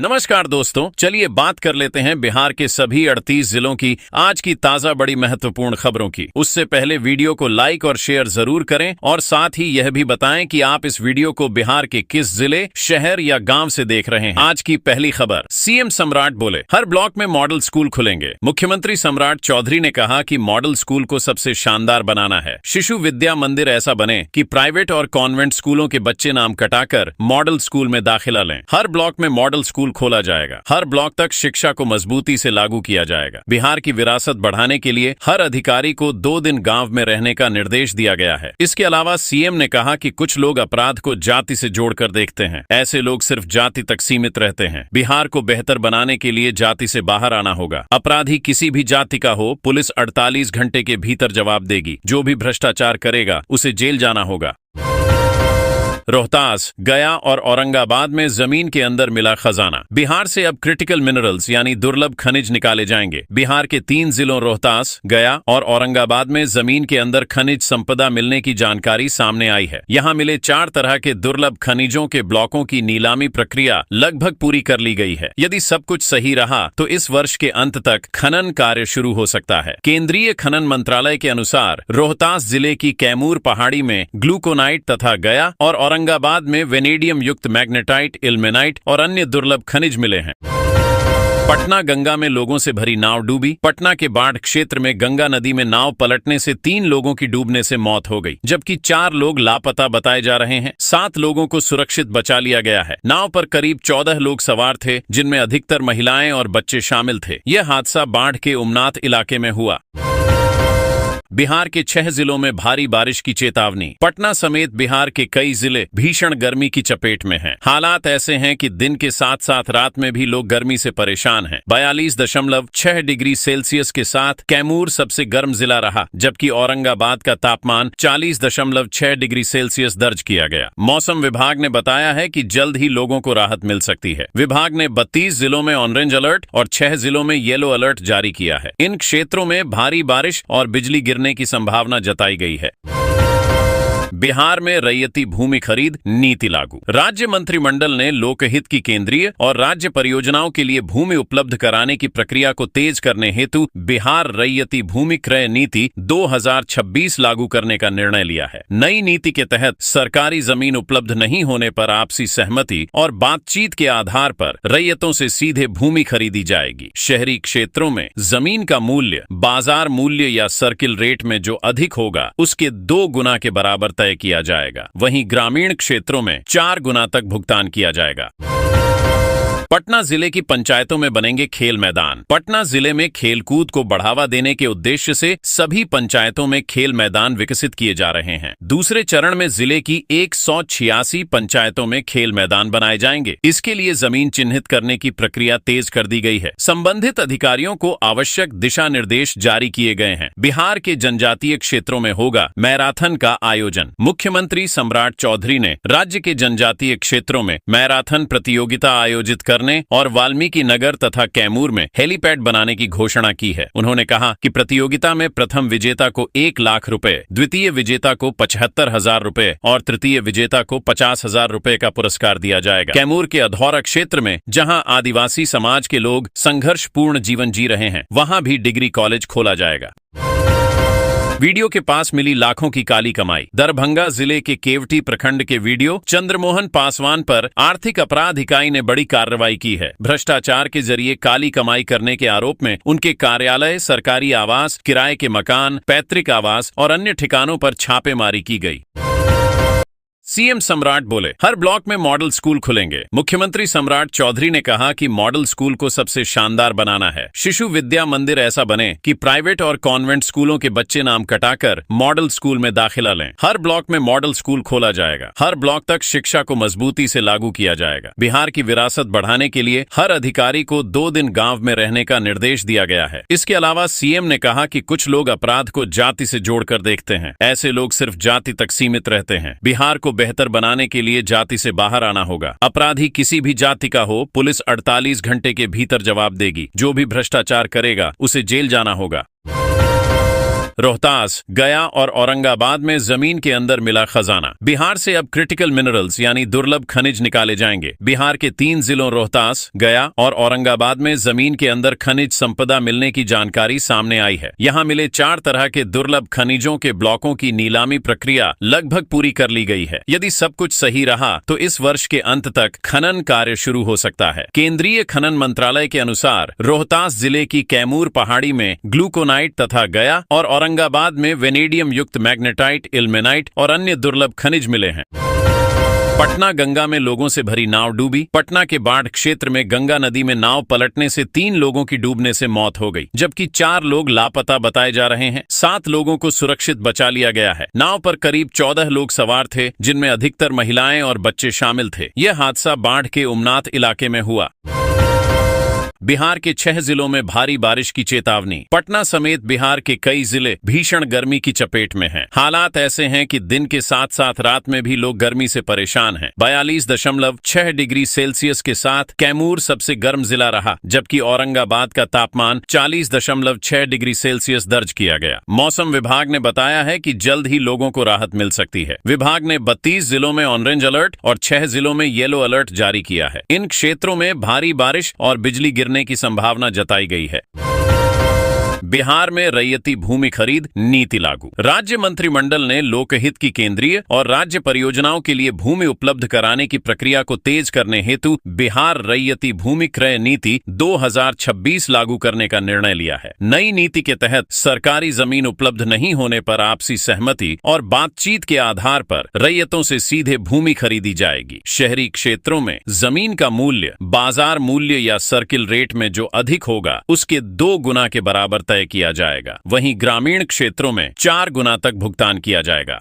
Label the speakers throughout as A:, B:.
A: नमस्कार दोस्तों, चलिए बात कर लेते हैं बिहार के सभी 38 जिलों की आज की ताजा बड़ी महत्वपूर्ण खबरों की। उससे पहले वीडियो को लाइक और शेयर जरूर करें और साथ ही यह भी बताएं कि आप इस वीडियो को बिहार के किस जिले, शहर या गांव से देख रहे हैं। आज की पहली खबर, सीएम सम्राट बोले हर ब्लॉक में मॉडल स्कूल खुलेंगे। मुख्यमंत्री सम्राट चौधरी ने कहा कि मॉडल स्कूल को सबसे शानदार बनाना है। शिशु विद्या मंदिर ऐसा बने कि प्राइवेट और कॉन्वेंट स्कूलों के बच्चे नाम कटाकर मॉडल स्कूल में दाखिला लें। हर ब्लॉक में मॉडल स्कूल खोला जाएगा। हर ब्लॉक तक शिक्षा को मजबूती से लागू किया जाएगा। बिहार की विरासत बढ़ाने के लिए हर अधिकारी को 2 दिन गांव में रहने का निर्देश दिया गया है। इसके अलावा सीएम ने कहा कि कुछ लोग अपराध को जाति से जोड़कर देखते हैं। ऐसे लोग सिर्फ जाति तक सीमित रहते हैं। बिहार को बेहतर बनाने के लिए जाति से बाहर आना होगा। अपराधी किसी भी जाति का हो, पुलिस 48 घंटे के भीतर जवाब देगी। जो भी भ्रष्टाचार करेगा उसे जेल जाना होगा। रोहतास, गया और औरंगाबाद में जमीन के अंदर मिला खजाना। बिहार से अब क्रिटिकल मिनरल्स यानी दुर्लभ खनिज निकाले जाएंगे। बिहार के 3 जिलों रोहतास, गया और औरंगाबाद में जमीन के अंदर खनिज संपदा मिलने की जानकारी सामने आई है। यहां मिले 4 तरह के दुर्लभ खनिजों के ब्लॉकों की नीलामी प्रक्रिया लगभग पूरी कर ली गई है। यदि सब कुछ सही रहा तो इस वर्ष के अंत तक खनन कार्य शुरू हो सकता है। केंद्रीय खनन मंत्रालय के अनुसार रोहतास जिले की कैमूर पहाड़ी में ग्लूकोनाइट तथा गया और औरंगाबाद में वेनेडियम युक्त मैग्नेटाइट, इल्मेनाइट और अन्य दुर्लभ खनिज मिले हैं। पटना गंगा में लोगों से भरी नाव डूबी। पटना के बाढ़ क्षेत्र में गंगा नदी में नाव पलटने से 3 लोगों की डूबने से मौत हो गई, जबकि 4 लोग लापता बताए जा रहे हैं। 7 लोगों को सुरक्षित बचा लिया गया है। नाव पर करीब 14 लोग सवार थे, जिनमें अधिकतर महिलाएं और बच्चे शामिल थे। यह हादसा बाढ़ के उमनाथ इलाके में हुआ। बिहार के 6 जिलों में भारी बारिश की चेतावनी। पटना समेत बिहार के कई जिले भीषण गर्मी की चपेट में हैं। हालात ऐसे हैं कि दिन के साथ साथ रात में भी लोग गर्मी से परेशान हैं। 42.6 डिग्री सेल्सियस के साथ कैमूर सबसे गर्म जिला रहा, जबकि औरंगाबाद का तापमान 40.6 डिग्री सेल्सियस दर्ज किया गया। मौसम विभाग ने बताया है कि जल्द ही लोगों को राहत मिल सकती है। विभाग ने 32 जिलों में ऑरेंज अलर्ट और 6 जिलों में येलो अलर्ट जारी किया है। इन क्षेत्रों में भारी बारिश और बिजली गिरने की संभावना जताई गई है। बिहार में रैयती भूमि खरीद नीति लागू। राज्य मंत्रिमंडल ने लोकहित की केंद्रीय और राज्य परियोजनाओं के लिए भूमि उपलब्ध कराने की प्रक्रिया को तेज करने हेतु बिहार रैयती भूमि क्रय नीति 2026 लागू करने का निर्णय लिया है। नई नीति के तहत सरकारी जमीन उपलब्ध नहीं होने पर आपसी सहमति और बातचीत के आधार पर रैयतों से सीधे भूमि खरीदी जाएगी। शहरी क्षेत्रों में जमीन का मूल्य बाजार मूल्य या सर्किल रेट में जो अधिक होगा उसके 2 गुना के बराबर तय किया जाएगा। वहीं ग्रामीण क्षेत्रों में 4 गुना तक भुगतान किया जाएगा। पटना जिले की पंचायतों में बनेंगे खेल मैदान। पटना जिले में खेलकूद को बढ़ावा देने के उद्देश्य से सभी पंचायतों में खेल मैदान विकसित किए जा रहे हैं। दूसरे चरण में जिले की 186 पंचायतों में खेल मैदान बनाए जाएंगे। इसके लिए जमीन चिन्हित करने की प्रक्रिया तेज कर दी गई है। संबंधित अधिकारियों को आवश्यक दिशा निर्देश जारी किए गए हैं। बिहार के जनजातीय क्षेत्रों में होगा मैराथन का आयोजन। मुख्यमंत्री सम्राट चौधरी ने राज्य के जनजातीय क्षेत्रों में मैराथन प्रतियोगिता आयोजित करने और वाल्मीकि नगर तथा कैमूर में हेलीपैड बनाने की घोषणा की है। उन्होंने कहा कि प्रतियोगिता में प्रथम विजेता को 1 लाख रुपए, द्वितीय विजेता को 75,000 रुपए और तृतीय विजेता को 50,000 रुपए का पुरस्कार दिया जाएगा। कैमूर के अधौरा क्षेत्र में, जहां आदिवासी समाज के लोग संघर्षपूर्ण जीवन जी रहे हैं, वहां भी डिग्री कॉलेज खोला जाएगा। वीडियो के पास मिली लाखों की काली कमाई। दरभंगा जिले के केवटी प्रखंड के वीडियो चंद्रमोहन पासवान पर आर्थिक अपराध इकाई ने बड़ी कार्रवाई की है। भ्रष्टाचार के जरिए काली कमाई करने के आरोप में उनके कार्यालय, सरकारी आवास, किराए के मकान, पैतृक आवास और अन्य ठिकानों पर छापेमारी की गई। सीएम सम्राट बोले हर ब्लॉक में मॉडल स्कूल खुलेंगे। मुख्यमंत्री सम्राट चौधरी ने कहा कि मॉडल स्कूल को सबसे शानदार बनाना है। शिशु विद्या मंदिर ऐसा बने कि प्राइवेट और कॉन्वेंट स्कूलों के बच्चे नाम कटाकर मॉडल स्कूल में दाखिला लें। हर ब्लॉक में मॉडल स्कूल खोला जाएगा। हर ब्लॉक तक शिक्षा को मजबूती से लागू किया जाएगा। बिहार की विरासत बढ़ाने के लिए हर अधिकारी को 2 दिन गांव में रहने का निर्देश दिया गया है। इसके अलावा सीएम ने कहा कि कुछ लोग अपराध को जाति से जोड़कर देखते हैं। ऐसे लोग सिर्फ जाति तक सीमित रहते हैं। बिहार को बेहतर बनाने के लिए जाति से बाहर आना होगा। अपराधी किसी भी जाति का हो, पुलिस 48 घंटे के भीतर जवाब देगी। जो भी भ्रष्टाचार करेगा उसे जेल जाना होगा। रोहतास, गया और औरंगाबाद में जमीन के अंदर मिला खजाना। बिहार से अब क्रिटिकल मिनरल्स यानी दुर्लभ खनिज निकाले जाएंगे। बिहार के 3 जिलों रोहतास, गया और औरंगाबाद में जमीन के अंदर खनिज संपदा मिलने की जानकारी सामने आई है। यहां मिले 4 तरह के दुर्लभ खनिजों के ब्लॉकों की नीलामी प्रक्रिया लगभग पूरी कर ली गई है। यदि सब कुछ सही रहा तो इस वर्ष के अंत तक खनन कार्य शुरू हो सकता है। केंद्रीय खनन मंत्रालय के अनुसार रोहतास जिले की कैमूर पहाड़ी में ग्लूकोनाइट तथा गया और औरंगाबाद में वेनेडियम युक्त मैग्नेटाइट, इल्मेनाइट और अन्य दुर्लभ खनिज मिले हैं। पटना गंगा में लोगों से भरी नाव डूबी। पटना के बाढ़ क्षेत्र में गंगा नदी में नाव पलटने से 3 लोगों की डूबने से मौत हो गई, जबकि 4 लोग लापता बताए जा रहे हैं। 7 लोगों को सुरक्षित बचा लिया गया है। नाव पर करीब 14 लोग सवार थे, जिनमें अधिकतर महिलाएं और बच्चे शामिल थे। यह हादसा बाढ़ के उमनाथ इलाके में हुआ। बिहार के 6 जिलों में भारी बारिश की चेतावनी। पटना समेत बिहार के कई जिले भीषण गर्मी की चपेट में हैं। हालात ऐसे हैं कि दिन के साथ साथ रात में भी लोग गर्मी से परेशान हैं। 42.6 डिग्री सेल्सियस के साथ कैमूर सबसे गर्म जिला रहा, जबकि औरंगाबाद का तापमान 40.6 डिग्री सेल्सियस दर्ज किया गया। मौसम विभाग ने बताया है कि जल्द ही लोगों को राहत मिल सकती है। विभाग ने 32 जिलों में ऑरेंज अलर्ट और 6 जिलों में येलो अलर्ट जारी किया है। इन क्षेत्रों में भारी बारिश और बिजली गिरने की संभावना जताई गई है। बिहार में रैयती भूमि खरीद नीति लागू। राज्य मंत्रिमंडल ने लोकहित की केंद्रीय और राज्य परियोजनाओं के लिए भूमि उपलब्ध कराने की प्रक्रिया को तेज करने हेतु बिहार रैयती भूमि क्रय नीति 2026 लागू करने का निर्णय लिया है। नई नीति के तहत सरकारी जमीन उपलब्ध नहीं होने पर आपसी सहमति और बातचीत के आधार पर रैयतों से सीधे भूमि खरीदी जाएगी। शहरी क्षेत्रों में जमीन का मूल्य बाजार मूल्य या सर्किल रेट में जो अधिक होगा उसके 2 गुना के बराबर तय किया जाएगा। वहीं ग्रामीण क्षेत्रों में 4 गुना तक भुगतान किया जाएगा।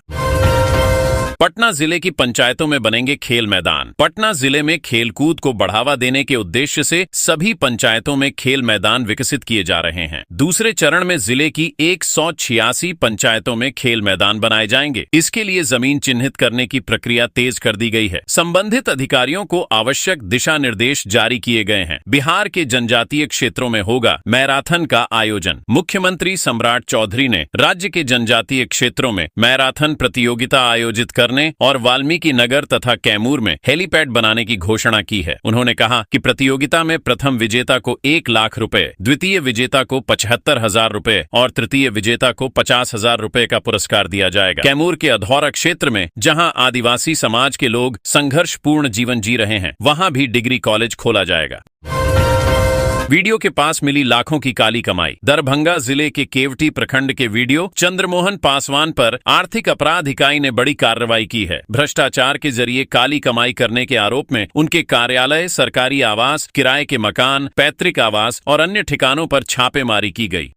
A: पटना जिले की पंचायतों में बनेंगे खेल मैदान। पटना जिले में खेलकूद को बढ़ावा देने के उद्देश्य से सभी पंचायतों में खेल मैदान विकसित किए जा रहे हैं। दूसरे चरण में जिले की 186 पंचायतों में खेल मैदान बनाए जाएंगे। इसके लिए जमीन चिन्हित करने की प्रक्रिया तेज कर दी गई है। संबंधित अधिकारियों को आवश्यक दिशा निर्देश जारी किए गए हैं। बिहार के जनजातीय क्षेत्रों में होगा मैराथन का आयोजन। मुख्यमंत्री सम्राट चौधरी ने राज्य के जनजातीय क्षेत्रों में मैराथन प्रतियोगिता आयोजित करने और वाल्मीकि नगर तथा कैमूर में हेलीपैड बनाने की घोषणा की है। उन्होंने कहा कि प्रतियोगिता में प्रथम विजेता को 1 लाख रुपए, द्वितीय विजेता को 75,000 रुपए और तृतीय विजेता को 50,000 रुपए का पुरस्कार दिया जाएगा। कैमूर के अधौरा क्षेत्र में जहां आदिवासी समाज के लोग संघर्षपूर्ण जीवन जी रहे हैं, वहां भी डिग्री कॉलेज खोला जाएगा। वीडियो के पास मिली लाखों की काली कमाई। दरभंगा जिले के केवटी प्रखंड के वीडियो चंद्रमोहन पासवान पर आर्थिक अपराध इकाई ने बड़ी कार्रवाई की है। भ्रष्टाचार के जरिए काली कमाई करने के आरोप में उनके कार्यालय, सरकारी आवास, किराए के मकान, पैतृक आवास और अन्य ठिकानों पर छापेमारी की गई।